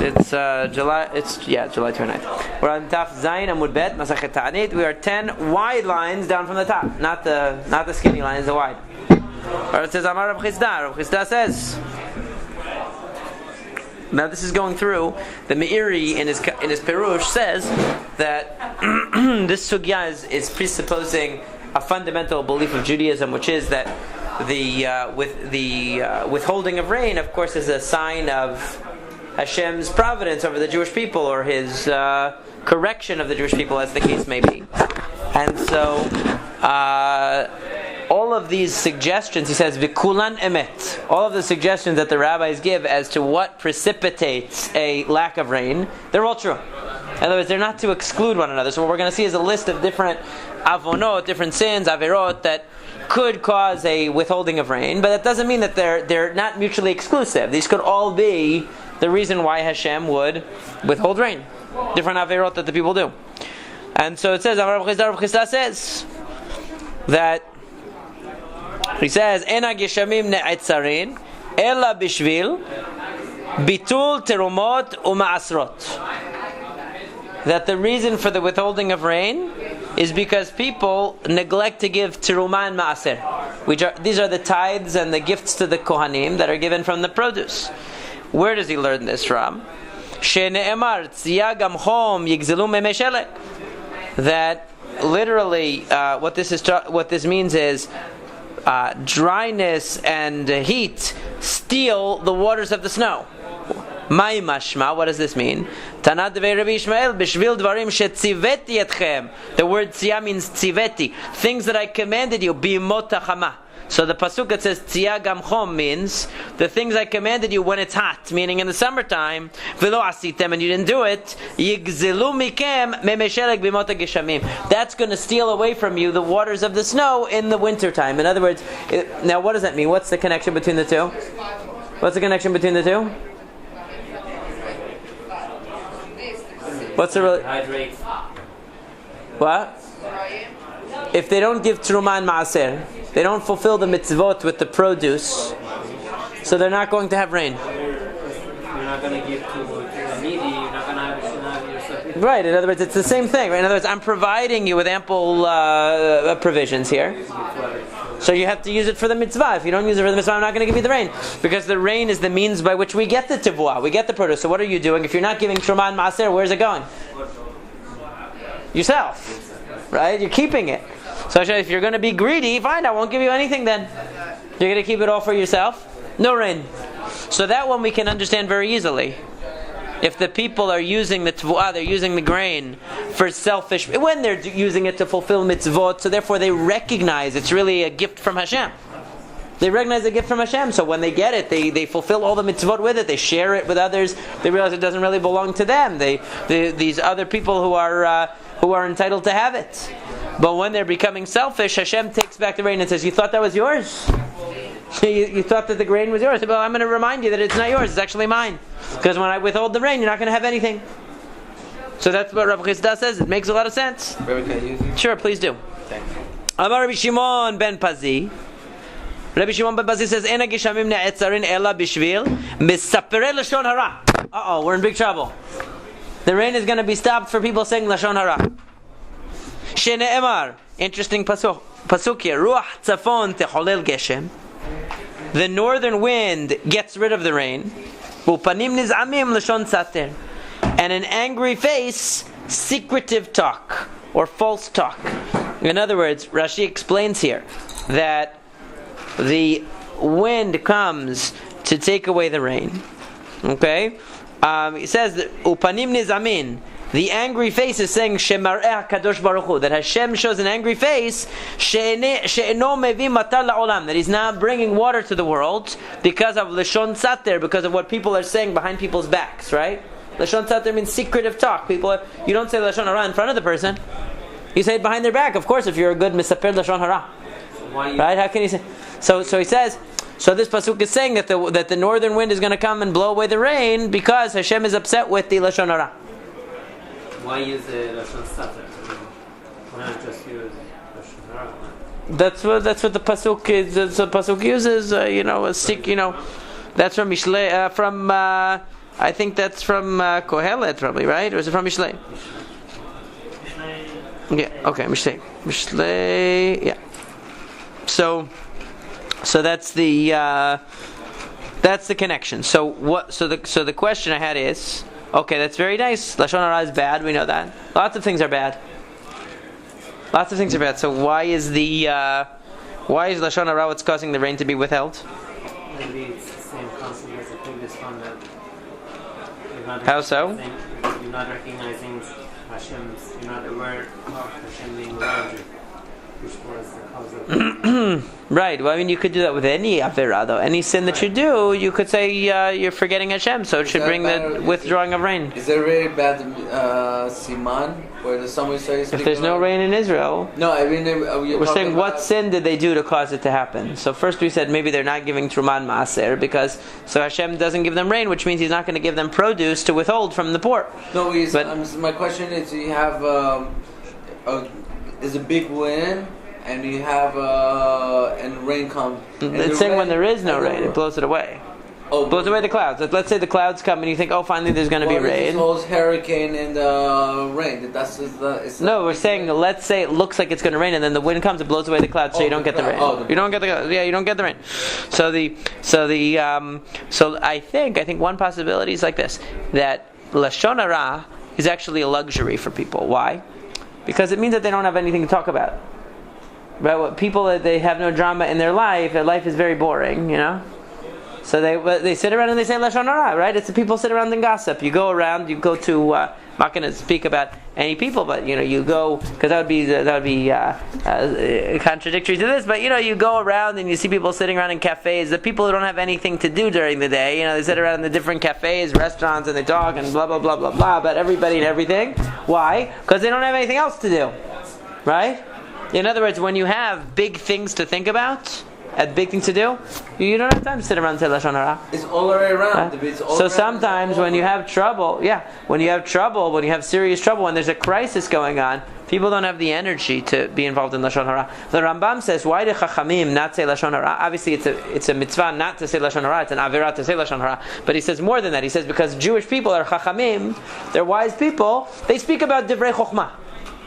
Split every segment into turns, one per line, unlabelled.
It's July 29th. We're on Daf Zayin Amud Bet, Masekhet Taanit. We are 10 wide lines down from the top, not the skinny lines, the wide. Or it says Amar Rav Chisda. Rav Chisda says. Now this is going through the Meiri in his Perush says that this sugya is presupposing a fundamental belief of Judaism, which is that the withholding of rain, of course, is a sign of Hashem's providence over the Jewish people, or His correction of the Jewish people, as the case may be. And so, all of these suggestions, he says, "V'kulan emet." All of the suggestions that the rabbis give as to what precipitates a lack of rain, they're all true. In other words, they're not to exclude one another. So what we're going to see is a list of different avonot, different sins, averot, that could cause a withholding of rain, but that doesn't mean that they're not mutually exclusive. These could all be the reason why Hashem would withhold rain. Different averot that the people do. And so it says, Rav Chisda says that he says, "Ena geshamim ne'etzarin ela bishvil bitul terumot u'ma'asrot." That the reason for the withholding of rain is because people neglect to give terumah and ma'aser. These are the tithes and the gifts to the kohanim that are given from the produce. Where does he learn this from? Shene'emar tziyah gamchom yigzelu memeshelek. That literally, what this means is dryness and heat steal the waters of the snow. Mai mashma, what does this mean? Tanat devei Rabbi Ishmael b'shvil dvarim shetziveti etchem. The word tziyah means tziveti, things that I commanded you, b'imot hachama. So the pasuk that says tziyah gamchom means the things I commanded you when it's hot, meaning in the summertime. V'lo asitem, and you didn't do it. Yigzelu mikem memeshelek b'imot geshamim. That's going to steal away from you the waters of the snow in the wintertime. In other words, now what does that mean? What's the connection between the two? What's the connection between the two? What's the
hydrate?
What? If they don't give terumah and ma'aser, they don't fulfill the mitzvot with the produce, so they're not going to have rain.
You're not going to give to the needy. You're not going to have yourself.
Right. In other words, it's the same thing. Right? In other words, I'm providing you with ample provisions here, so you have to use it for the mitzvah. If you don't use it for the mitzvah, I'm not going to give you the rain, because the rain is the means by which we get the tivua, we get the produce. So what are you doing? If you're not giving terumah and ma'aser, where's it going? Yourself, right? You're keeping it. So if you're going to be greedy, fine, I won't give you anything then. You're going to keep it all for yourself? No rain. So that one we can understand very easily. If the people are using the tvu'ah, they're using the grain for selfish, when they're using it to fulfill mitzvot, so therefore they recognize it's really a gift from Hashem. They recognize a gift from Hashem, so when they get it, they fulfill all the mitzvot with it, they share it with others, they realize it doesn't really belong to them. These other people who are entitled to have it. But when they're becoming selfish, Hashem takes back the rain and says, "You thought that was yours? You thought that the grain was yours? Well, I'm going to remind you that it's not yours, it's actually mine. Because when I withhold the rain, you're not going to have anything." So that's what Rav Chisda says. It makes a lot of sense.
Where can I use it?
Sure, please do.
Thank you.
Amar Rabbi Shimon ben Pazi. Rabbi Shimon ben Pazi says, "Ena geshamim ne'etzarin ela bishvil misaperei lashon hara." Uh-oh, we're in big trouble. The rain is going to be stopped for people saying lashon hara. Shene'emar, interesting pasuk here. Ruach tzafon techolel geshem. The northern wind gets rid of the rain. Upanim nizamim lashon sater. And an angry face, secretive talk or false talk. In other words, Rashi explains here that the wind comes to take away the rain. Okay, he says that upanim nizamin. The angry face is saying Shemar'eh Kadosh Baruch Hu, that Hashem shows an angry face she'eno mevi matar la'olam, that He's not bringing water to the world because of lashon sater, because of what people are saying behind people's backs, right? Lashon sater means secretive talk. You don't say lashon hara in front of the person. You say it behind their back. Of course, if you're a good misaper lashon hara, right? How can you say? So he says. So this pasuk is saying that the northern wind is going to come and blow away the rain because Hashem is upset with the lashon hara.
Why use the lashon sater? Why not just use lashon hara?
That's what the pasuk is. The pasuk uses. That's from Mishle, from I think that's from Kohelet, probably, right? Or is it from Mishlei? Yeah. Okay, Mishlei. Mishlei. Yeah. So that's the connection. So what? So the question I had is, okay, that's very nice. Lashon hara is bad. We know that. Lots of things are bad. Lots of things are bad. So why is Lashon hara what's causing the rain to be withheld?
Maybe it's the same concept as the previous one that
How so?
You're not recognizing Hashem's, you're not aware of Hashem being around you, which was the cause of
Right. Well, I mean, you could do that with any avera, though. Any sin that you do, you could say you're forgetting Hashem, so it should bring the withdrawing of rain.
Is there a really bad siman where somebody says
if there's no rain in Israel?
No, I mean
we're saying what sin did they do to cause it to happen? So first we said maybe they're not giving Truman Maaser because so Hashem doesn't give them rain, which means He's not going to give them produce to withhold from the poor.
No, my question is: you have is a big wind. And you have and rain comes.
It's saying when there is no rain, it blows it away.
Oh,
blows away the clouds. Let's say the clouds come and you think, oh, finally there's going to be rain.
Suppose hurricane and rain.
No, we're saying let's say it looks like it's going to rain and then the wind comes and blows away the clouds, so you don't get the rain. You don't get the rain. So I think one possibility is like this: that lashon hara is actually a luxury for people. Why? Because it means that they don't have anything to talk about. Right, people that they have no drama in their life is very boring, So they sit around and they say lashon hara, right? It's the people sit around and gossip. You go around, you go to. I'm not going to speak about any people, but you go because that would be contradictory to this. But you go around and you see people sitting around in cafes. The people who don't have anything to do during the day, they sit around in the different cafes, restaurants, and they talk and blah blah blah blah blah about everybody and everything. Why? Because they don't have anything else to do, right? In other words, when you have big things to think about, big things to do, you don't have time to sit around and say lashon hara.
It's all the way around.
Right? So sometimes when you have trouble, when you have serious trouble, when there's a crisis going on, people don't have the energy to be involved in lashon hara. The Rambam says, why do Chachamim not say lashon hara? Obviously, it's a mitzvah not to say lashon hara. It's an avera to say lashon hara. But he says more than that. He says because Jewish people are Chachamim, they're wise people. They speak about divrei chokhmah.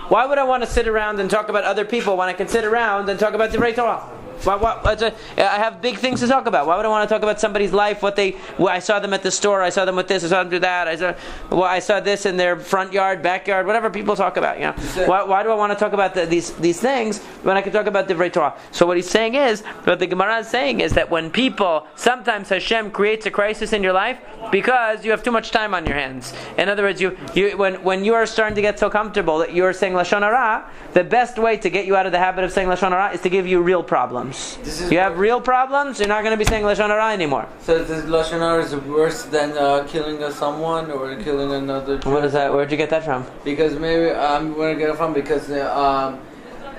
Why would I want to sit around and talk about other people when I can sit around and talk about Divrei Torah? I have big things to talk about. Why would I want to talk about somebody's life? I saw them at the store. I saw them with this. I saw them do that. I saw this in their front yard, backyard, whatever people talk about. Why do I want to talk about these things when I can talk about Divrei Torah? So what he's saying is, what the Gemara is saying is that when people, sometimes Hashem creates a crisis in your life because you have too much time on your hands. In other words, when you are starting to get so comfortable that you're saying lashon hara, the best way to get you out of the habit of saying lashon hara is to give you real problems. You have real problems, you're not going to be saying lashon hara anymore.
So this lashon hara is worse than killing someone or killing another Jew?
What is that? Where'd you get that from?
Because maybe I'm going to get it from because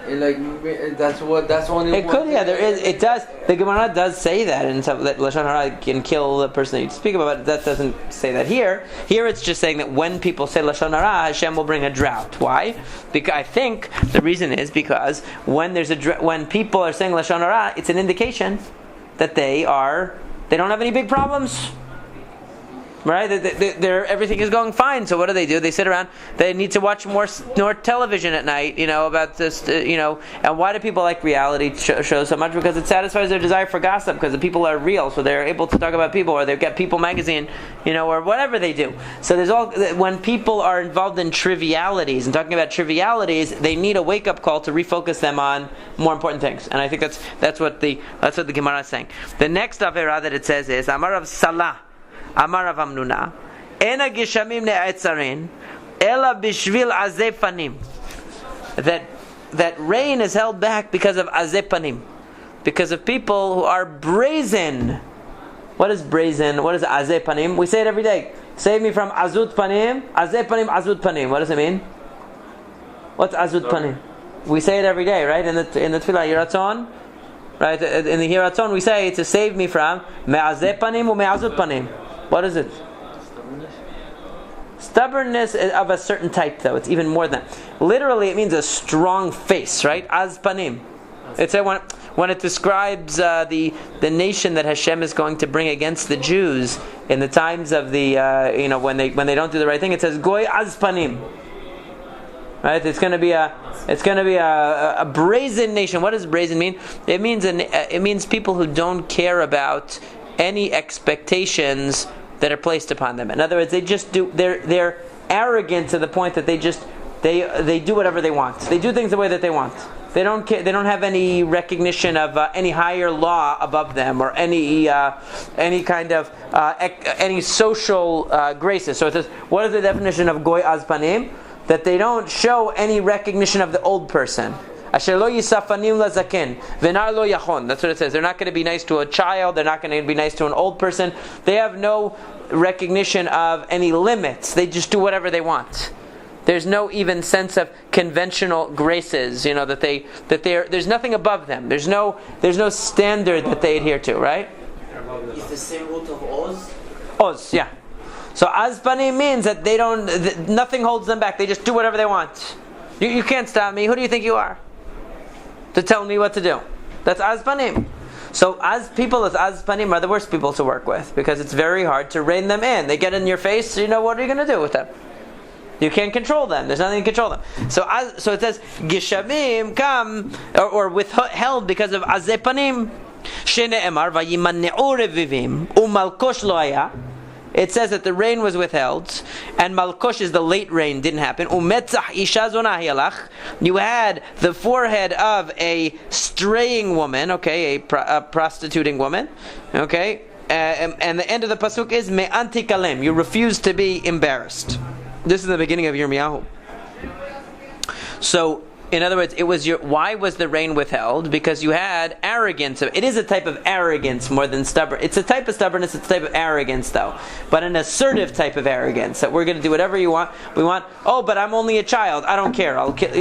that's only.
It could, there is. It does. The Gemara does say that, and that lashon hara can kill the person that you speak about. But that doesn't say that here. Here, it's just saying that when people say lashon hara, Hashem will bring a drought. Why? Because I think the reason is because when when people are saying lashon hara, it's an indication that they don't have any big problems. Right? Everything is going fine. So what do? They sit around. They need to watch more television at night, about this, And why do people like reality shows so much? Because it satisfies their desire for gossip, because the people are real, so they're able to talk about people, or they get People magazine, or whatever they do. So when people are involved in trivialities and talking about trivialities, they need a wake-up call to refocus them on more important things. And I think that's what the Gemara is saying. The next avera that it says is Amar of Salah. Amar Rav Amnuna, Ena gishamim ne'etzarin, ela bishvil azeh panim. That rain is held back because of azeh panim, because of people who are brazen. What is brazen? What is azeh panim? We say it every day. Save me from azut panim, azeh panim, azut panim. What does it mean? What's azut panim? We say it every day, right? In the tefillah, Yiratzon. Right? In the Yiratzon, we say to save me from me'azeh panim or me'azut panim. What is it? Stubbornness of a certain type, though. It's even more than that. Literally, it means a strong face, right? Az panim. It's when it describes the nation that Hashem is going to bring against the Jews, in the times of the when they don't do the right thing, it says goy azpanim. Right? It's going to be a brazen nation. What does brazen mean? It means people who don't care about any expectations that are placed upon them. In other words, they just do. They're arrogant to the point that they do whatever they want. They do things the way that they want. They don't care. They don't have any recognition of any higher law above them or any kind of any social graces. So it says, what is the definition of goy azpanim? That they don't show any recognition of the old person. Asher lo yisafanim lazaken v'nar lo yachon. That's what it says. They're not going to be nice to a child. They're not going to be nice to an old person. They have no recognition of any limits. They just do whatever they want. There's no even sense of conventional graces. There's nothing above them. There's no standard that they adhere to. Right?
Is the same root of Oz?
Oz, yeah. So azpanim means that nothing holds them back. They just do whatever they want. You can't stop me. Who do you think you are to tell me what to do? That's azpanim. So people as azpanim are the worst people to work with because it's very hard to rein them in. They get in your face. So what are you going to do with them? You can't control them. There's nothing to control them. So it says gishamim come or withheld because of azepanim. Shene'emar vayimanne'u revivim umalkosh lo haya. It says that the rain was withheld, and Malkosh is the late rain, didn't happen. Umetzach isha zonah hialach. You had the forehead of a straying woman, okay, a prostituting woman, okay, and the end of the pasuk is me'anti kalem. You refuse to be embarrassed. This is the beginning of Yirmiyahu. So, in other words, why was the rain withheld? Because you had arrogance. It is a type of arrogance more than stubborn. It's a type of stubbornness. It's a type of arrogance, though, but an assertive type of arrogance that we're going to do whatever you want. We want. Oh, but I'm only a child. I don't care. I'll, but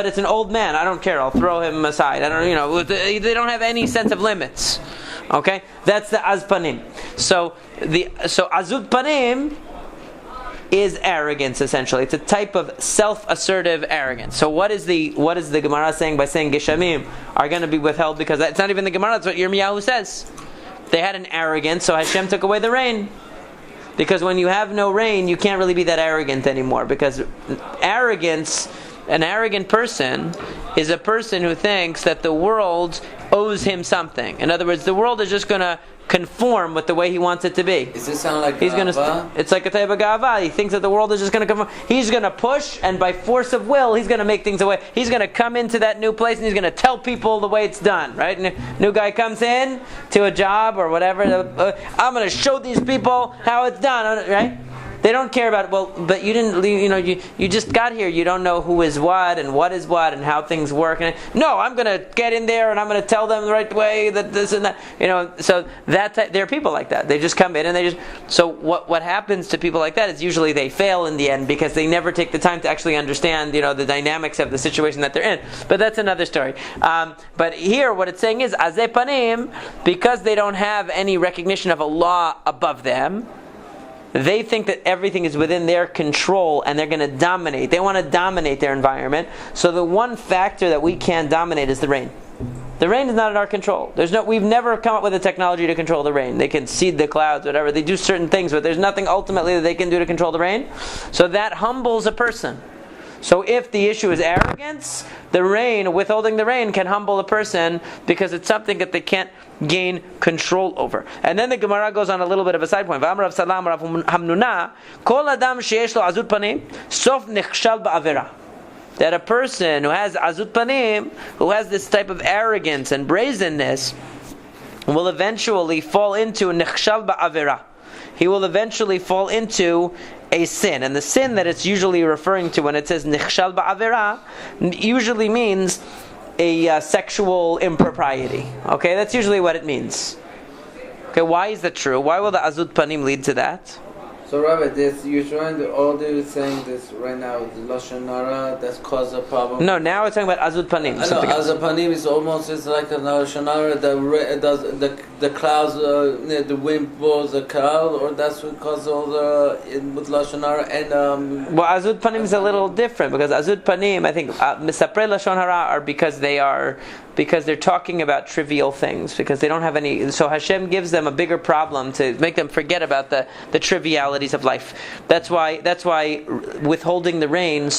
it's an old man. I don't care. I'll throw him aside. I don't. They don't have any sense of limits. Okay, that's the azpanim. So azut panim is arrogance, essentially. It's a type of self-assertive arrogance. So what is the Gemara saying by saying Geshamim are going to be withheld? Because it's not even the Gemara, that's what Yirmiyahu says. They had an arrogance, so Hashem took away the rain. Because when you have no rain, you can't really be that arrogant anymore. Because arrogance, an arrogant person is a person who thinks that the world owes him something. In other words, the world is just going to conform with the way he wants it to be.
Does this sound like
it's like a type of gava. He thinks that the world is just going to conform. He's going to push, and by force of will, he's going to make things away. He's going to come into that new place, and he's going to tell people the way it's done. Right? New guy comes in to a job or whatever. I'm going to show these people how it's done. Right? They don't care about it. Well, but you didn't. You just got here. You don't know who is what and how things work. And no, I'm going to get in there and I'm going to tell them the right way that this and that. So there are people like that. They just come in and they just. So what happens to people like that is usually they fail in the end because they never take the time to actually understand the dynamics of the situation that they're in. But that's another story. But here, what it's saying is azeh panim, because they don't have any recognition of a law above them. They think that everything is within their control and they're going to dominate. They want to dominate their environment. So the one factor that we can dominate is the rain. The rain is not in our control. We've never come up with a technology to control the rain. They can seed the clouds, whatever. They do certain things, but there's nothing ultimately that they can do to control the rain. So that humbles a person. So if the issue is arrogance, withholding the rain can humble a person because it's something that they can't gain control over. And then the Gemara goes on a little bit of a side point. That a person who has azut panim, who has this type of arrogance and brazenness, will eventually fall into nechshal ba'avera. He will eventually fall into a sin. And the sin that it's usually referring to when it says nichshal ba'avera usually means a sexual impropriety. Okay, that's usually what it means. Okay, why is that true? Why will the azut panim lead to that?
So Rabbi, this you're trying to all they're saying this right now, the lashon hara that's caused a problem.
No, now we're talking about azut panim.
I know azut panim is almost it's like a lashon hara that does the clouds, the wind blows the cloud, or that's what causes all the with lashon hara and
Well, azut panim is a little different because azut panim, I think, misaprei lashon hara are because they're talking about trivial things because they don't have any. So Hashem gives them a bigger problem to make them forget about the trivialities of life. That's why withholding the rain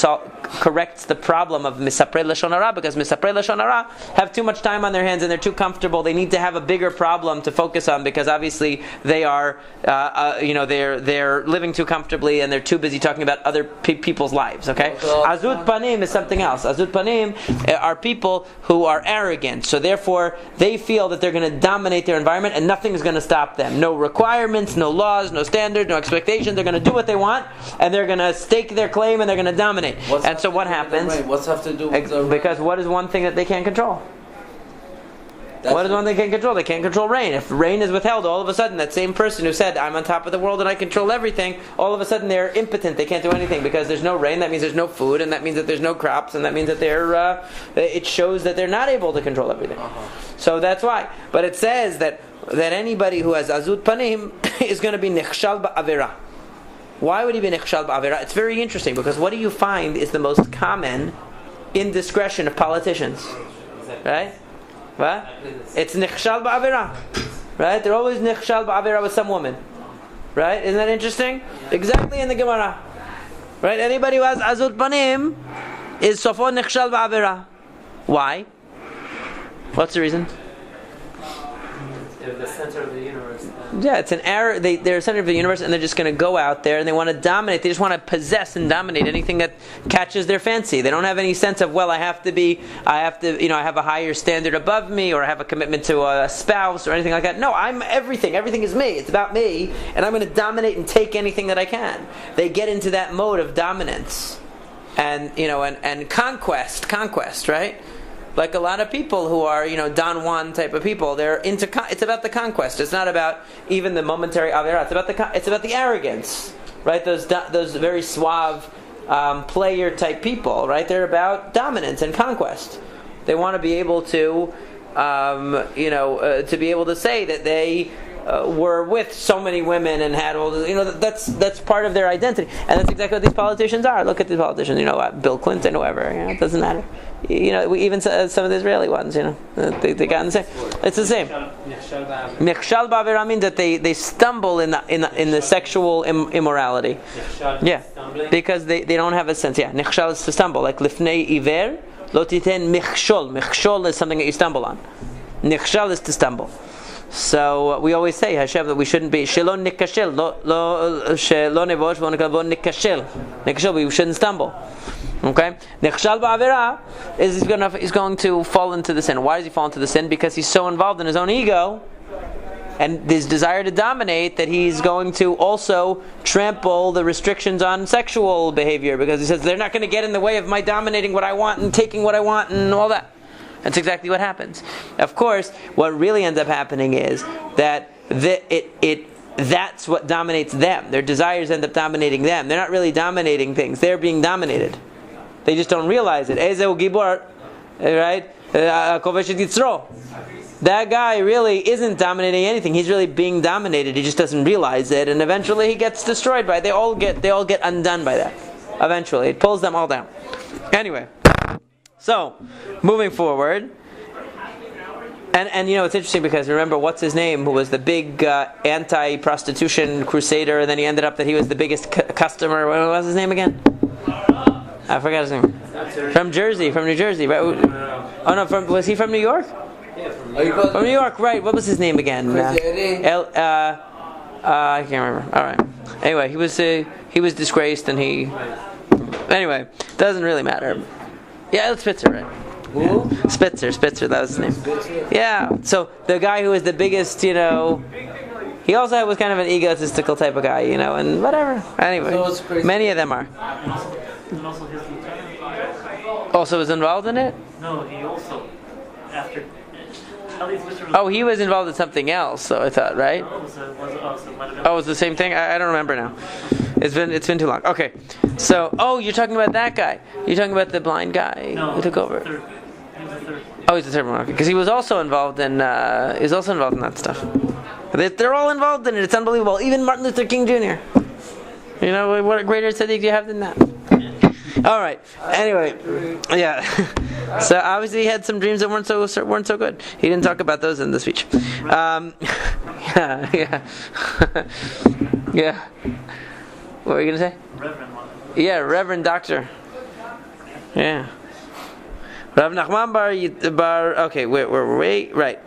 corrects the problem of misaprei lashon hara, because misaprei lashon hara have too much time on their hands and they're too comfortable. They need to have a bigger problem to focus on because obviously they are they're living too comfortably and they're too busy talking about other people's lives. Okay, azut panim is something else. Azut panim are people who are arrogant, so therefore they feel that they're going to dominate their environment and nothing is going to stop them. No requirements, no laws, no standards, no expectations. They're going to do what they want and they're going to stake their claim and they're going to dominate. And so what happens?
What's have to do with the rain?
Because what is one thing that they can't control? What is one they can't control? They can't control rain. If rain is withheld, all of a sudden that same person who said, I'm on top of the world and I control everything, all of a sudden they're impotent. They can't do anything because there's no rain. That means there's no food, and that means that there's no crops, and that means that it shows that they're not able to control everything. So that's why. But it says that anybody who has azut panim is going to be nichshal ba'avera. Why would he be nichshal ba'avera? It's very interesting because what do you find is the most common indiscretion of politicians? Right? What? It's nichshal ba'avera. Right? They're always nichshal ba'avera with some woman. Right? Isn't that interesting? Exactly in the Gemara. Right? Anybody who has azut panim is sofo nichshal ba'avera. Why? What's the reason?
They're the center of the universe.
Yeah, it's an error. They're the center of the universe, and they're just going to go out there and they want to dominate. They just want to possess and dominate anything that catches their fancy. They don't have any sense of, well, I have a higher standard above me, or I have a commitment to a spouse or anything like that. No, I'm everything. Everything is me. It's about me, and I'm going to dominate and take anything that I can. They get into that mode of dominance, and conquest, right? Like a lot of people who are, Don Juan type of people, they're into. It's about the conquest. It's not about even the momentary avera. It's about the arrogance, right? Those very suave player type people, right? They're about dominance and conquest. They want to be able to, to be able to say that they were with so many women and had all this, that's part of their identity, and that's exactly what these politicians are. Look at these politicians, Bill Clinton, whoever. It doesn't matter. Even some of the Israeli ones, they got in the same. It's the same. Nichshal ba'avera means that they stumble in the sexual immorality. Yeah, because they don't have a sense. Yeah, nichshal is to stumble, like lifnei iver lo titen michshol. Michshol is something that you stumble on. Nichshal is to stumble. So we always say, Hashem, that we shouldn't be shelo nikashel, shelo nevosh v'onekavon nikashel. Nikashel, we shouldn't stumble. Okay, nichshal ba'avera is he's going to fall into the sin. Why does he fall into the sin? Because he's so involved in his own ego and his desire to dominate that he's going to also trample the restrictions on sexual behavior, because he says they're not going to get in the way of my dominating what I want and taking what I want and all that. That's exactly what happens. Of course, what really ends up happening is that that's what dominates them. Their desires end up dominating them. They're not really dominating things. They're being dominated. They just don't realize it. Ezeu gibor, right? Koveshet yitzro. That guy really isn't dominating anything. He's really being dominated. He just doesn't realize it, and eventually he gets destroyed by it. They all get undone by that. Eventually, it pulls them all down. Anyway. So, moving forward, and it's interesting because remember, what's his name, who was the big anti-prostitution crusader, and then he ended up that he was the biggest customer. What was his name again? I forgot his name. From New Jersey, right? Oh no, was he from New York?
Yeah, from
New York, right? What was his name again? I can't remember. All right. Anyway, he was disgraced, and anyway, doesn't really matter. Yeah, it's Spitzer, right?
Who?
Yeah. Spitzer, that was his name.
Spitzer?
Yeah, so the guy who was the biggest, he also was kind of an egotistical type of guy, and whatever. Anyway,
So
many of them are.
And also his lieutenant.
Also was involved in it?
No, he also, after At least Mr.
Oh, he was involved in something else, so I thought, right?
So it might have been.
Oh, it was the same thing? I don't remember now. It's been too long. Okay. So, you're talking about that guy. You're talking about the blind guy who took over.
Third. He was the third.
Oh, he's the third one. Okay. Because he was also involved in that stuff. They're all involved in it. It's unbelievable. Even Martin Luther King Jr. You know, what a greater tzaddik do you have than that? All right. Anyway, yeah. So obviously he had some dreams that weren't so good. He didn't talk about those in the speech. Yeah. Yeah. What were you gonna say?
Reverend one.
Yeah, Reverend Doctor. Yeah. Rav Nachman bar. Okay, wait. Right.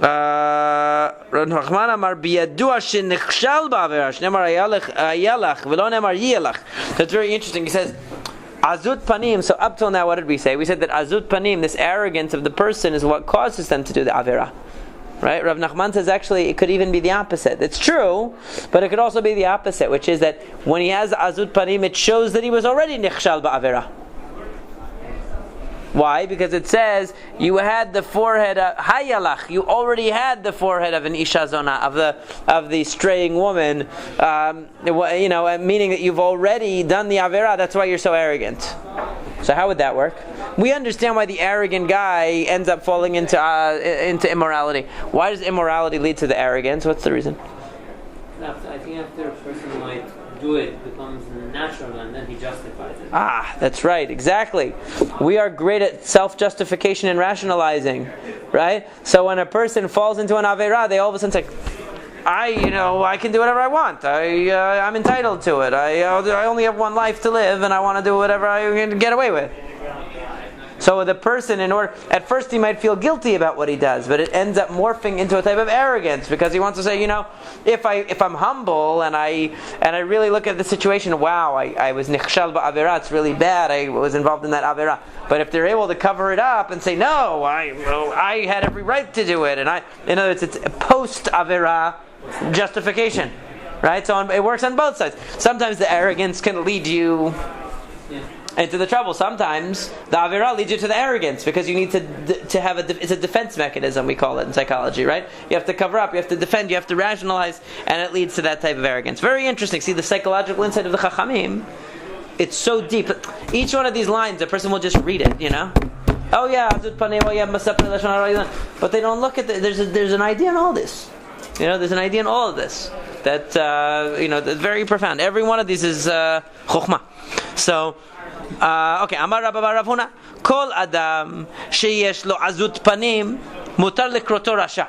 Rav Nachman amar biyadua shenichshal ba'avera shnemar ayalach v'lo nemar yiyalach. That's very interesting. He says, Azut panim. So up till now, what did we say? We said that azut panim, this arrogance of the person, is what causes them to do the avera. Right? Rav Nachman says actually it could even be the opposite. It's true, but it could also be the opposite, which is that when he has azut panim, it shows that he was already nichshal ba'avera. Why? Because it says you had the forehead hayalach. You already had the forehead of an isha zona, of the straying woman. Meaning that you've already done the avera. That's why you're so arrogant. So how would that work? We understand why the arrogant guy ends up falling into immorality. Why does immorality lead to the arrogance? What's the reason?
I think after a person might do it, becomes natural, and then he justifies it.
That's right, exactly. We are great at self-justification and rationalizing, right? So when a person falls into an avera, they all of a sudden say, I can do whatever I want. I'm entitled to it. I only have one life to live, and I want to do whatever I can get away with. So the person, at first he might feel guilty about what he does, but it ends up morphing into a type of arrogance because he wants to say, if I'm humble and I really look at the situation, wow, I was nichshal ba'avera, it's really bad, I was involved in that avera. But if they're able to cover it up and say, no, I had every right to do it, and in other words, it's a post-avera justification, right? So it works on both sides. Sometimes the arrogance can lead you into the trouble. Sometimes the avera leads you to the arrogance because you need to have it's a defense mechanism, we call it in psychology, right? You have to cover up, you have to defend, you have to rationalize, and it leads to that type of arrogance. Very interesting. See the psychological insight of the Chachamim. It's so deep. Each one of these lines, a person will just read it, Oh yeah, azut panim, oh yeah, masapel lashon hara. But they don't look at there's an idea in all this. There's an idea in all of this that that's very profound. Every one of these is chokhmah. So. Okay, Amar Rabba bar Rav Huna, Kol Adam sheyesh lo azut panim mutar lekroto rasha.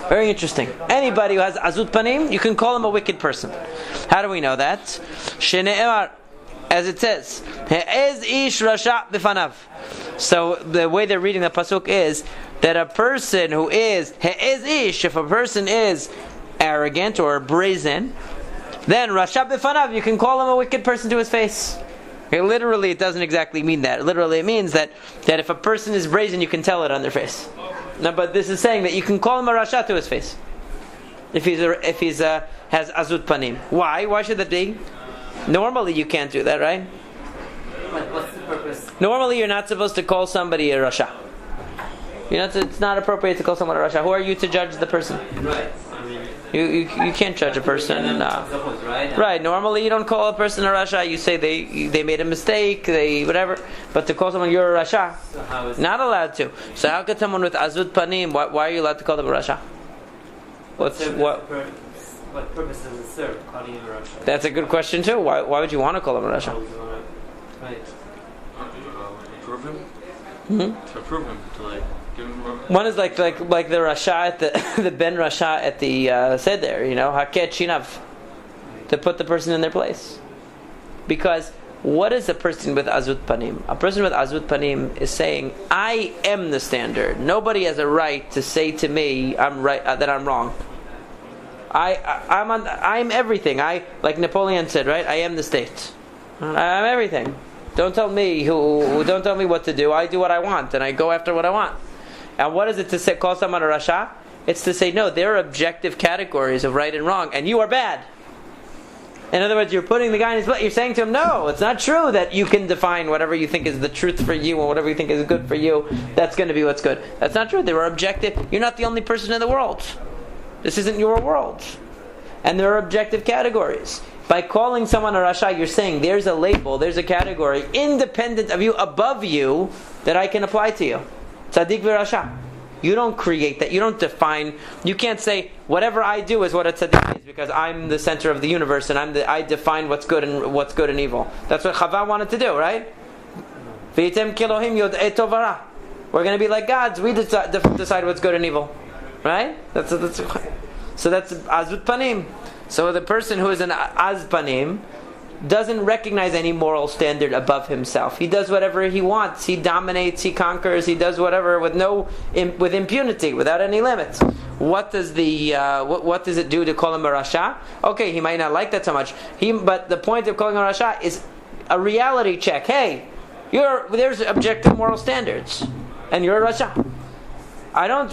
Very interesting. Anybody who has azut panim, you can call him a wicked person. How do we know that? Shene'emar, as it says, He'ez ish rasha b'fanav. So the way they're reading the pasuk is that a person who is He'ez ish, if a person is arrogant or brazen, then rasha b'fanav, you can call him a wicked person to his face. Okay, literally, it doesn't exactly mean that. Literally, it means that if a person is brazen, you can tell it on their face. No, but this is saying that you can call him a rasha to his face if he's has azut panim. Why? Why should that be? Normally, you can't do that, right?
But what's the purpose?
Normally, you're not supposed to call somebody a rasha. It's not appropriate to call someone a rasha. Who are you to judge the person?
Right.
You can't judge a person. Right. Normally, you don't call a person a rasha. You say they made a mistake, they whatever. But to call someone you're a rasha, not allowed to. So how could someone with azut panim? Why are you allowed to call them a rasha?
What purpose does it serve calling him a rasha?
That's a good question too. Why would you want to call them a rasha?
Right.
Approve him. To approve him to
One is like the rasha at the ben rasha at the seder, haket shinav, to put the person in their place. Because what is a person with azut panim? A person with azut panim is saying, I am the standard. Nobody has a right to say to me, I'm right, that I'm wrong. I'm everything. Like Napoleon said, right? I am the state. I'm everything. Don't tell me what to do. I do what I want, and I go after what I want. And what is it to say, call someone a rasha? It's to say, no, there are objective categories of right and wrong, and you are bad. In other words, you're putting the guy in his place. You're saying to him, no, it's not true that you can define whatever you think is the truth for you or whatever you think is good for you. That's going to be what's good. That's not true. There are objective. You're not the only person in the world. This isn't your world. And there are objective categories. By calling someone a Rasha, you're saying there's a label, there's a category independent of you, above you, that I can apply to you. Tzaddik v'Rasha. You don't create that. You don't define. You can't say whatever I do is what a tzaddik is because I'm the center of the universe and I define what's good and evil. That's what Chava wanted to do, right? V'yitem kilohim yod'ei tov v'ra. We're going to be like gods. We decide what's good and evil, right? So that's azut panim. So the person who is an az panim doesn't recognize any moral standard above himself. He does whatever he wants. He dominates. He conquers. He does whatever with impunity, without any limits. What does it do to call him a rasha? Okay, he might not like that so much. But the point of calling him a rasha is a reality check. Hey, there's objective moral standards, and you're a rasha. I don't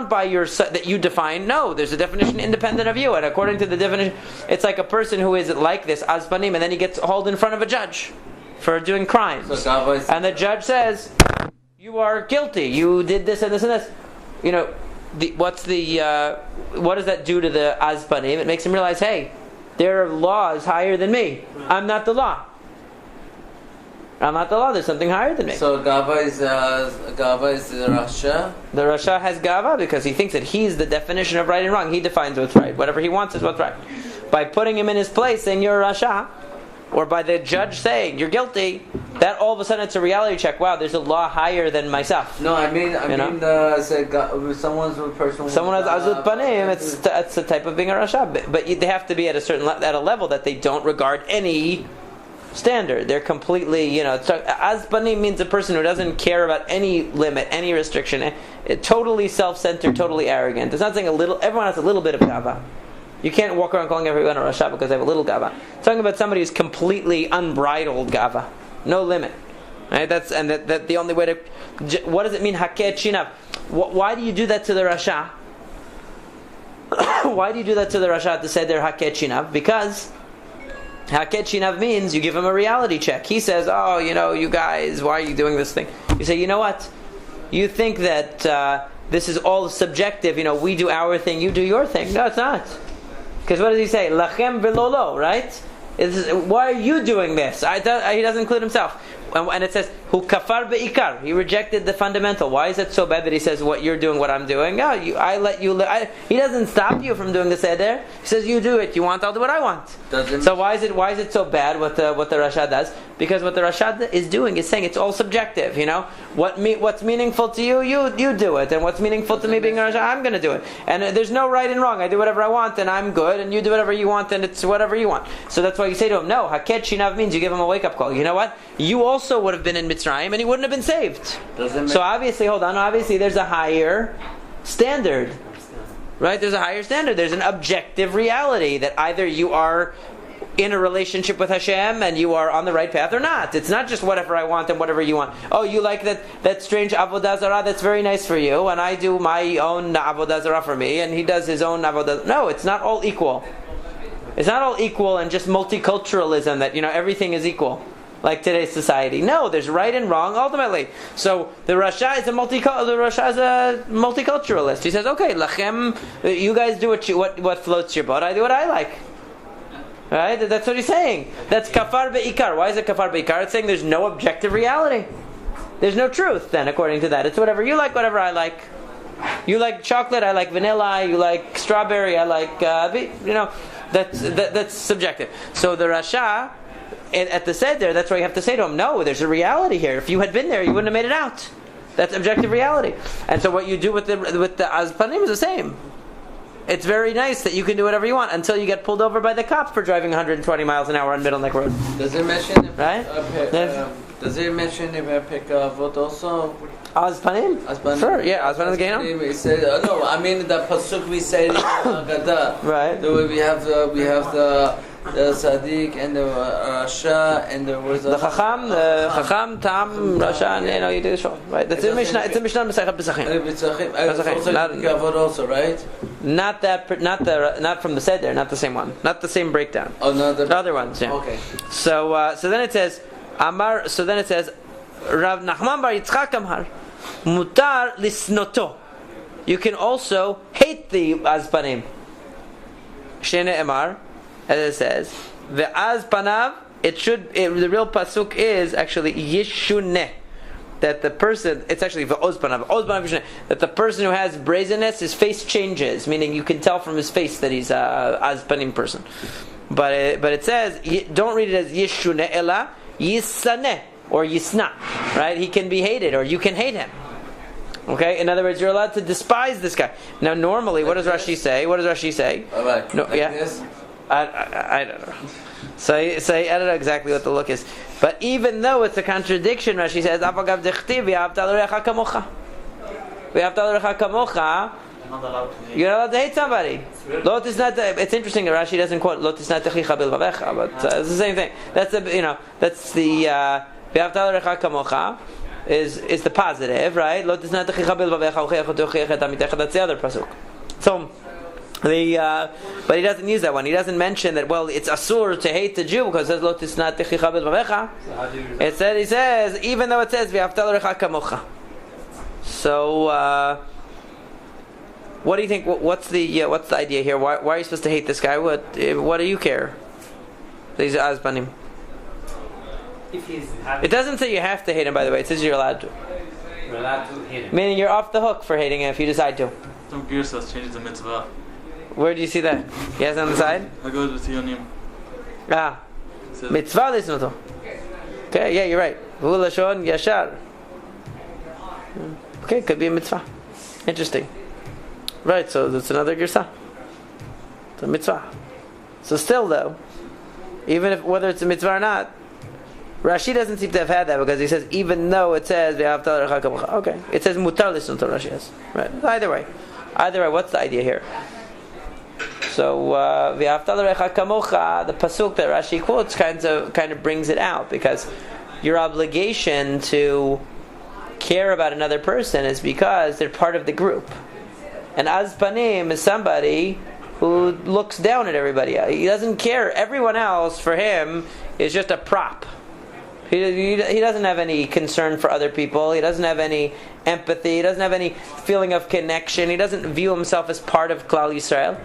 buy that you define. No, there's a definition independent of you, and according to the definition, it's like a person who is like this azpanim, and then he gets hauled in front of a judge for doing crimes, and the judge says, "You are guilty. You did this and this and this." You know, what does that do to the azpanim? It makes him realize, hey, there are laws higher than me. I'm not the law. I'm not the law. There's something higher than me.
So Gava is the Rasha.
The Rasha has Gava because he thinks that he's the definition of right and wrong. He defines what's right. Whatever he wants is what's right. By putting him in his place, saying you're a Rasha, or by the judge saying you're guilty, that all of a sudden it's a reality check. Wow, there's a law higher than myself.
No, I mean, someone has
azut panim. It's a type of being a Rasha, but they have to be at a level that they don't regard any standard. They're completely, azbani means a person who doesn't care about any limit, any restriction, totally self-centered, totally arrogant. It's not saying everyone has a little bit of gava. You can't walk around calling everyone a rasha because they have a little gava. It's talking about somebody who's completely unbridled gava, no limit. Right? That's the only way to. What does it mean? Haket shinav. Why do you do that to the rasha? Why do you do that to the rasha to say they're haket shinav? Because Haket shinav means you give him a reality check. He says, oh, you guys, why are you doing this thing? You say, you know what? You think that this is all subjective. We do our thing, you do your thing. No, it's not. Because what does he say? Lachem v'lolo, right? Why are you doing this? He doesn't include himself. And it says, Hu kafar be'ikar. He rejected the fundamental. Why is it so bad that he says, what you're doing, what I'm doing? No, I let you live. He doesn't stop you from doing the seder. He says, you do it. You want, I'll do what I want. So why is it so bad what the Rashad does? Because what the Rashad is doing is saying it's all subjective. What's meaningful to you, you do it. And what's meaningful to me being a Rashad, I'm going to do it. And there's no right and wrong. I do whatever I want and I'm good. And you do whatever you want and it's whatever you want. So that's why you say to him, no, Haket shinav means you give him a wake-up call. You know what? You also would have been in Mitzrayim and he wouldn't have been saved. So obviously there's a higher standard. Right? There's a higher standard. There's an objective reality that either you are in a relationship with Hashem and you are on the right path or not. It's not just whatever I want and whatever you want. Oh, you like that strange avodah zarah, that's very nice for you, and I do my own avodah zarah for me, and he does his own avodah. No, it's not all equal. It's not all equal and just multiculturalism that, everything is equal. Like today's society. No, there's right and wrong ultimately. So the Rasha is a multiculturalist. He says, okay, lachem, you guys do what floats your boat, I do what I like. Right? That's what he's saying. That's kafar be'ikar. Why is it kafar be'ikar? It's saying there's no objective reality. There's no truth then according to that. It's whatever you like, whatever I like. You like chocolate, I like vanilla, you like strawberry, I like, that's subjective. So the Rasha, at the Seder, that's why you have to say to him, no, there's a reality here. If you had been there, you wouldn't have made it out. That's objective reality. And so what you do with the Azpanim is the same. It's very nice that you can do whatever you want until you get pulled over by the cops for driving 120 miles an hour on Middle Neck Road.
Does it mention if
right?
Does it mention if I pick a vote also?
Azpanim? Sure, yeah, Azpanim the Gehinnom.
We say, no, I mean the pasuk we say in Aggadah.
Right.
The way we have the the Sadiq and the Rasha and the
The Chacham, Tam, Rasha, and you do the show. Right? That's in Mishnah. It's in Mishnah Masekhet
Kavod also, right?
Not from the Seder, not the same one, not the same breakdown.
Oh, no,
the other ones. Yeah.
Okay.
So then it says Amar. So then it says Rav Nachman bar Yitzchak Amar Mutar lisnoto. You can also hate the azpanim. Shene Emar, as it says, the azpanav. The real pasuk is actually yishuneh. That the person, it's actually v'ozpanav, that the person who has brazenness, his face changes, meaning you can tell from his face that he's a azpanim person. But it says, don't read it as yishuneh ela yisaneh or yisna, right? He can be hated, or you can hate him. Okay, in other words, you're allowed to despise this guy. Now, normally, what does Rashi say? No, yeah, I don't know. So I don't know exactly what the look is. But even though it's a contradiction, Rashi says, "Avagav dechtiv v'ahavta l'recha kamocha." V'ahavta l'recha kamocha. You're not allowed to hate somebody. Lot is not. It's interesting that Rashi doesn't quote "Lot is not techicha bilvavecha," but it's the same thing. That's the v'ahavta l'recha kamocha. Is the positive, right? That's the other pasuk. So, but he doesn't use that one. He doesn't mention that. Well, it's asur to hate the Jew because it says Lot is not techicha b'vavecha. He says even though it says v'aftal recha kamocha. So, what do you think? What's the idea here? Why are you supposed to hate this guy? What do you care? These are azbanim. It doesn't say you have to hate him, by the way. It says you're allowed to.
You're allowed to hate him.
Meaning you're off the hook for hating him if you decide to.
Some gear says changes the mitzvah.
Where do you see that? Yes, on the side?
I goes with Yonim.
Mitzvah listen to. Okay, yeah, you're right. V'ulashon yashar. Okay, could be a mitzvah. Interesting. Right, so that's another girsah. It's a mitzvah. So still though, even if whether it's a mitzvah or not, Rashi doesn't seem to have had that because he says even though it says okay, it says mutar listen to Rashi has. Right. Either way, what's the idea here? So the pasuk that Rashi quotes kind of brings it out because your obligation to care about another person is because they're part of the group, and azpanim is somebody who looks down at everybody. He doesn't care. Everyone else for him is just a prop. He doesn't have any concern for other people. He doesn't have any empathy. He doesn't have any feeling of connection. He doesn't view himself as part of Klal Yisrael.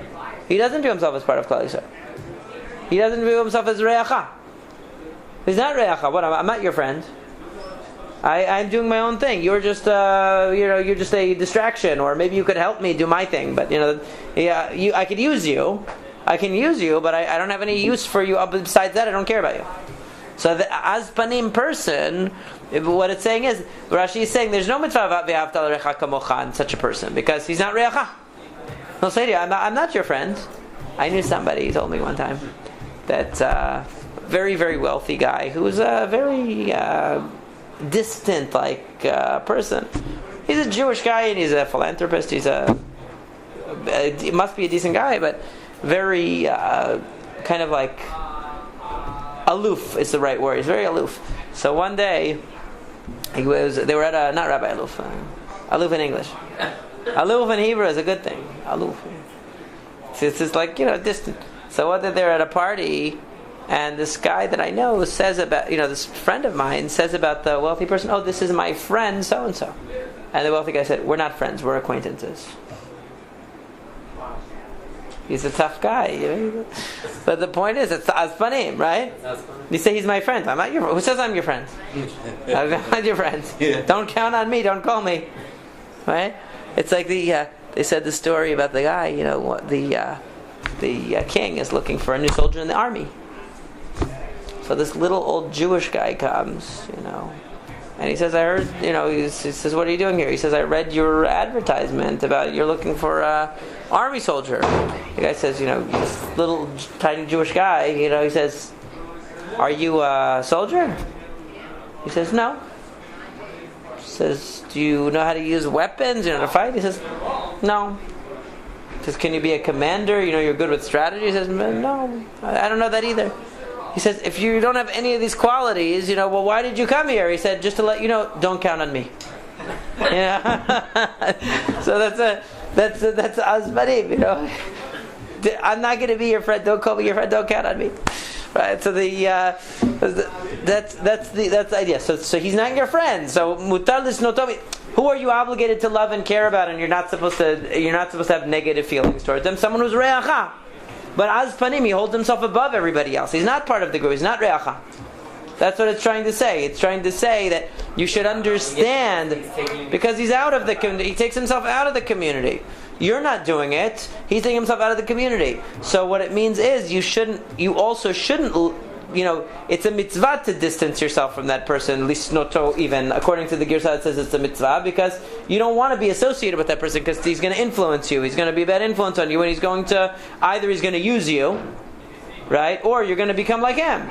He doesn't view himself as part of Klal Yisrael. He doesn't view himself as Re'acha. He's not Re'acha. What? I'm not your friend. I'm doing my own thing. You're just you're just a distraction, or maybe you could help me do my thing. But I could use you. I can use you, but I don't have any use for you. Besides that, I don't care about you. So the azpanim person, what it's saying is, Rashi is saying there's no mitzvah about v'ahavta l'recha kamocha in such a person because he's not re'acha. He'll say to you, I'm not your friend. I knew somebody, he told me one time, that very, very wealthy guy who was a very distant person. He's a Jewish guy and he's a philanthropist. He must be a decent guy, but very kind of like aloof is the right word. He's very aloof. So one day, they were at not Rabbi Aloof, aloof in English. Aloof in Hebrew is a good thing. Aloof. It's just like, distant. So one day they're at a party, and this guy that I know says about, this friend of mine says about the wealthy person, oh, this is my friend so-and-so. And the wealthy guy said, we're not friends, we're acquaintances. He's a tough guy, But the point is, it's azpanim, right? You say he's my friend. I'm not your. Who says I'm your friend? I'm not your friend. Yeah. Don't count on me. Don't call me. Right? It's like they said the story about the guy. The king is looking for a new soldier in the army. So this little old Jewish guy comes, and he says, I heard, he says, what are you doing here? He says, I read your advertisement about you're looking for a army soldier. The guy says, this little tiny Jewish guy, he says, are you a soldier? He says, no. He says, do you know how to use weapons? You know how to fight? He says, no. Says, can you be a commander? You're good with strategy. He says, no, I don't know that either. He says, if you don't have any of these qualities, well, why did you come here? He said, just to let you know, don't count on me. So that's Azmarim, I'm not going to be your friend. Don't call me your friend. Don't count on me. Right. So that's the idea. So he's not your friend. So mutar lisnotomi. Who are you obligated to love and care about, and you're not supposed to have negative feelings towards them? Someone who's re'acha. But az panim, he holds himself above everybody else. He's not part of the group. He's not re'acha. That's what it's trying to say. It's trying to say that you should understand, because he's out of the community. He takes himself out of the community. You're not doing it. He's taking himself out of the community. So what it means is you also shouldn't, it's a mitzvah to distance yourself from that person, lisnoto even. According to the Girsah, it says it's a mitzvah, because you don't want to be associated with that person, because he's going to influence you. He's going to be a bad influence on you, and he's going to use you, right? Or you're going to become like him.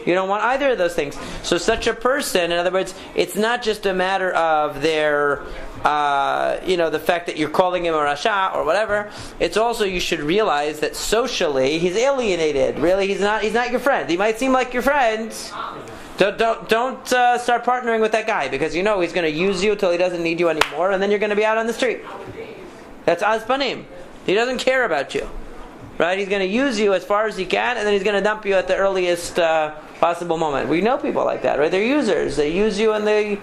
You don't want either of those things. So such a person, in other words, it's not just a matter of their, the fact that you're calling him a rasha or whatever. It's also, you should realize that socially he's alienated. Really, he's not your friend. He might seem like your friend. Don't start partnering with that guy, because he's going to use you till he doesn't need you anymore, and then you're going to be out on the street. That's azpanim. He doesn't care about you. Right? He's going to use you as far as he can, and then he's going to dump you at the earliest possible moment. We know people like that, right? They're users. They use you and they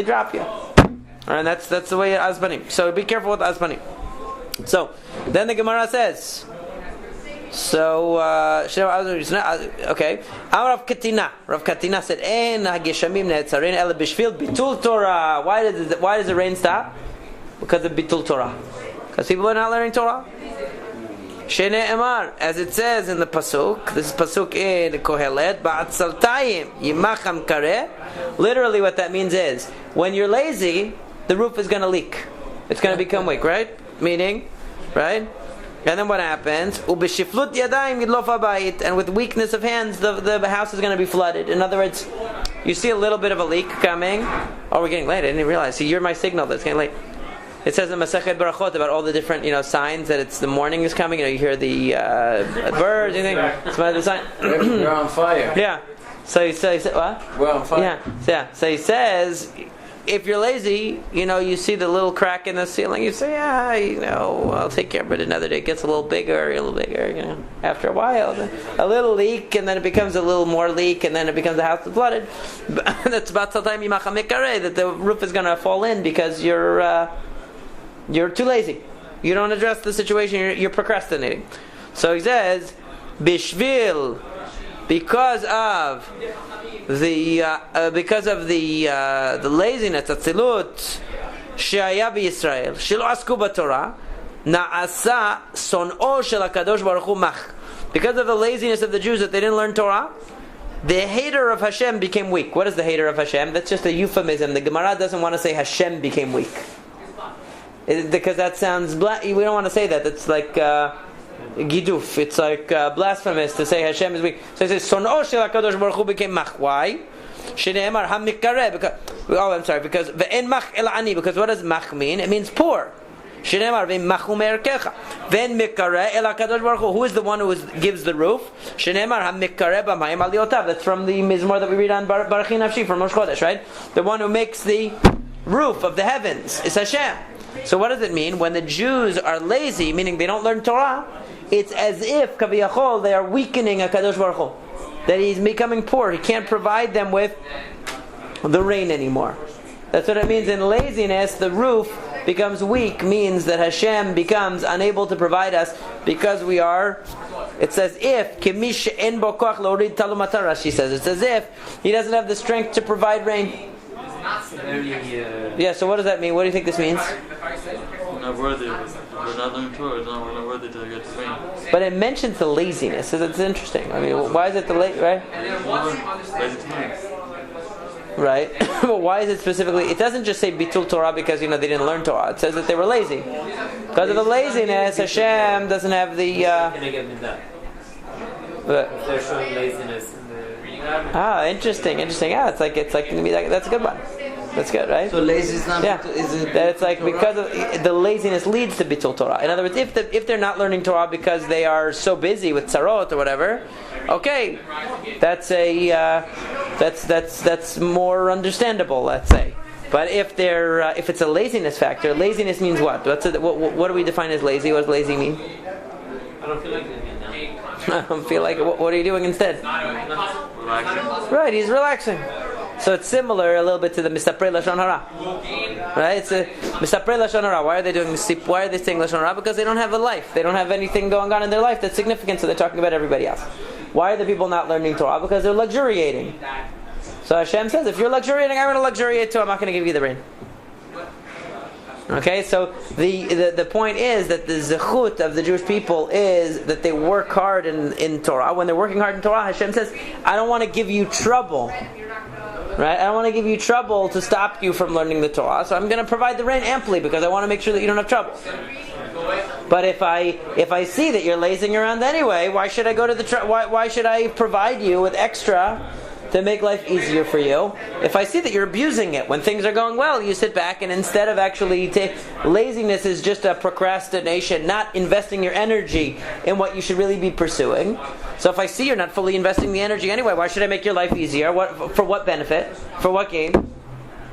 drop you. And that's the way azbanim. So be careful with azbanim. So then the Gemara says. So okay. Rav Katina said, "En hageshamim ne'etzarin ela b'shvil bitul Torah." Why does the rain stop? Because of bitul Torah. Because people are not learning Torah. Shene Emar, as it says in the pasuk. This is pasuk in Kohelet. Ba'atzaltayim yimacham kareh. Literally, what that means is, when you're lazy, the roof is going to leak. It's going to become weak, right? Meaning, right? And then what happens? Ubeshiflut yadayim yidlof habayit. And with weakness of hands, the house is going to be flooded. In other words, you see a little bit of a leak coming. Oh, we're getting late. I didn't even realize. See, you're my signal that's getting late. It says in Masekhet Barachot about all the different, signs that it's the morning is coming. You hear the birds, anything. It's by the sign.
We're on fire.
Yeah. So he says, what?
We're on fire.
Yeah. So he says, if you're lazy, you see the little crack in the ceiling. You say, I'll take care of it another day. It gets a little bigger. After a while, a little leak, and then it becomes a little more leak, and then it becomes the house is flooded. That's about the time that the roof is going to fall in because you're too lazy. You don't address the situation. You're procrastinating. So he says, "Bishvil," because of the laziness, atzilut, she'aya b'Yisrael, shelo asku b'Torah, na'asa son'o shel HaKadosh Baruch Hu mach. Because of the laziness of the Jews that they didn't learn Torah, the hater of Hashem became weak. What is the hater of Hashem? That's just a euphemism. The Gemara doesn't want to say Hashem became weak. Because that sounds we don't want to say that. It's like giduf. It's like blasphemous to say Hashem is weak. So it says Son'o shel HaKadosh Baruch Hu became mach. Why? Shneimar hamikkareh. Because ve'en mach el ani. Because what does mach mean? It means poor. Shneimar ve'machu me'erkecha. Ve'en mikkareh el HaKadosh Baruch Hu. Who is the one who gives the roof? Shneimar hamikkareh b'mayim aliotav. That's from the Mizmor that we read on Baruch Nafshi from Rosh Chodesh, right? The one who makes the roof of the heavens is Hashem. So what does it mean? When the Jews are lazy, meaning they don't learn Torah, it's as if, kaviyachol, they are weakening HaKadosh Baruch Hu. That he's becoming poor. He can't provide them with the rain anymore. That's what it means. In laziness, the roof becomes weak, means that Hashem becomes unable to provide us because we are, it's as if, kemish en bo koach lorid talumatara, she says. It's as if he doesn't have the strength to provide rain. Yeah, so what does that mean? What do you think this means?
We're not worthy. We're not learning Torah. We're not worthy to get the rain.
But it mentions the laziness. So it's interesting. I mean, why is it the lazy, right?
Lazy times.
Right. But why is it specifically? It doesn't just say bitul Torah because they didn't learn Torah. It says that they were lazy. Because of the laziness, Hashem doesn't have the.
If they're showing laziness in the
interesting. Yeah, it's like going to be that's a good one. That's good, right?
So lazy is not.
Yeah,
Is it
that it's like
Torah?
because of, the laziness leads to bitul Torah. In other words, if they're not learning Torah because they are so busy with tzarot or whatever, okay, that's that's more understandable, let's say. But if it's a laziness factor, laziness means what? What do we define as lazy? What does lazy mean?
I don't feel like doing it now.
I don't feel like. What are you doing instead?
Relaxing.
Right, he's relaxing. So it's similar a little bit to the Misaprei Lashon Hara. Right? It's a Misaprei Lashon Hara. Why are they doing Misip? Why are they saying Lashon Hara? Because they don't have a life. They don't have anything going on in their life that's significant, so they're talking about everybody else. Why are the people not learning Torah? Because they're luxuriating. So Hashem says, if you're luxuriating, I'm going to luxuriate too. I'm not going to give you the rain. Okay, so the point is that the zechut of the Jewish people is that they work hard in Torah. When they're working hard in Torah, Hashem says, I don't want to give you trouble. Right? I don't want to give you trouble to stop you from learning the Torah. So I'm going to provide the rain amply because I want to make sure that you don't have trouble. But if I see that you're lazing around anyway, why should I go to the why should I provide you with extra to make life easier for you? If I see that you're abusing it, when things are going well, you sit back and instead of actually laziness is just a procrastination, not investing your energy in what you should really be pursuing. So if I see you're not fully investing the energy anyway, why should I make your life easier? For what benefit? For what gain?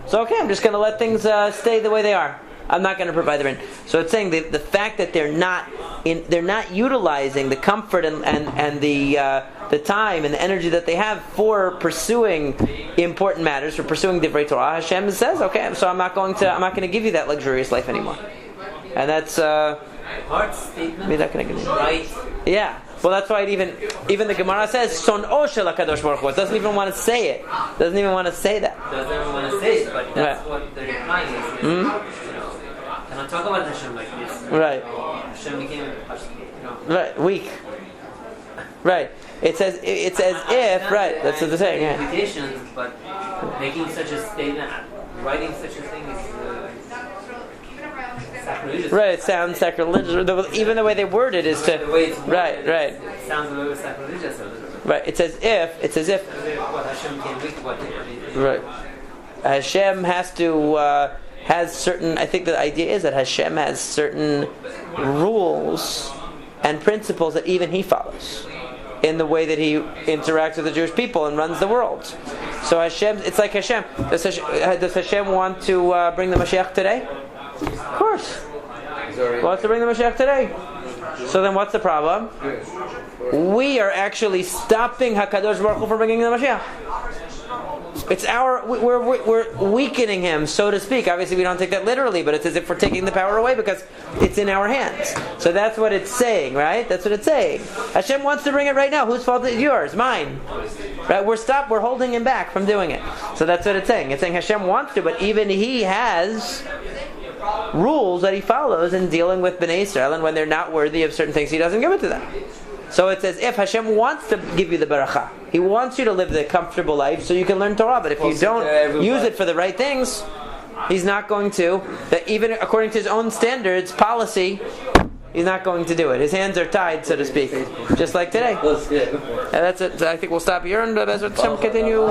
So okay, I'm just going to let things stay the way they are. I'm not going to provide the rain. So it's saying the fact that they're not utilizing the comfort and the time and the energy that they have for pursuing important matters, for pursuing divrei Torah. Hashem says, okay, so I'm not going to give you that luxurious life anymore. And that's
Hard statement. Right.
Yeah. Well, that's why even the Gemara says Son'o shel HaKadosh Baruch Hu. It doesn't even want to say it. Doesn't even want to say that.
Doesn't even want to say it, but that's
Right.
what the reply is. Can I talk about Hashem like this?
Right.
Hashem became,
Right. Weak. Right. It's as if right. That's what they're saying. Yeah.
Invitations, but making such a statement, writing such a thing is sacrilegious.
Right. It sounds sacrilegious. Even the way they word it is to.
The way it's worded,
Right.
It sounds a little sacrilegious a little bit.
Right. It's as if.
What Hashem became weak, what
Right. Hashem has certain. I think the idea is that Hashem has certain rules and principles that even He follows in the way that He interacts with the Jewish people and runs the world. So Hashem, it's like Hashem. Does Hashem want to bring the Mashiach today? Of course. He wants to bring the Mashiach today. So then what's the problem? We are actually stopping HaKadosh Baruch Hu from bringing the Mashiach. It's we're weakening him, so to speak. Obviously we don't take that literally, but it's as if we're taking the power away because it's in our hands. So that's what it's saying, right? That's what it's saying. Hashem wants to bring it right now. Whose fault is it? Yours? Mine. Right? We're holding him back from doing it. So that's what it's saying. It's saying Hashem wants to, but even He has rules that He follows in dealing with Bnei Israel, and when they're not worthy of certain things, He doesn't give it to them. So it's as if Hashem wants to give you the barakah. He wants you to live the comfortable life so you can learn Torah. But if you don't use it for the right things, He's not going to. That even according to His own standards, policy, He's not going to do it. His hands are tied, so to speak, just like today. And that's it. I think we'll stop here and Hashem continue.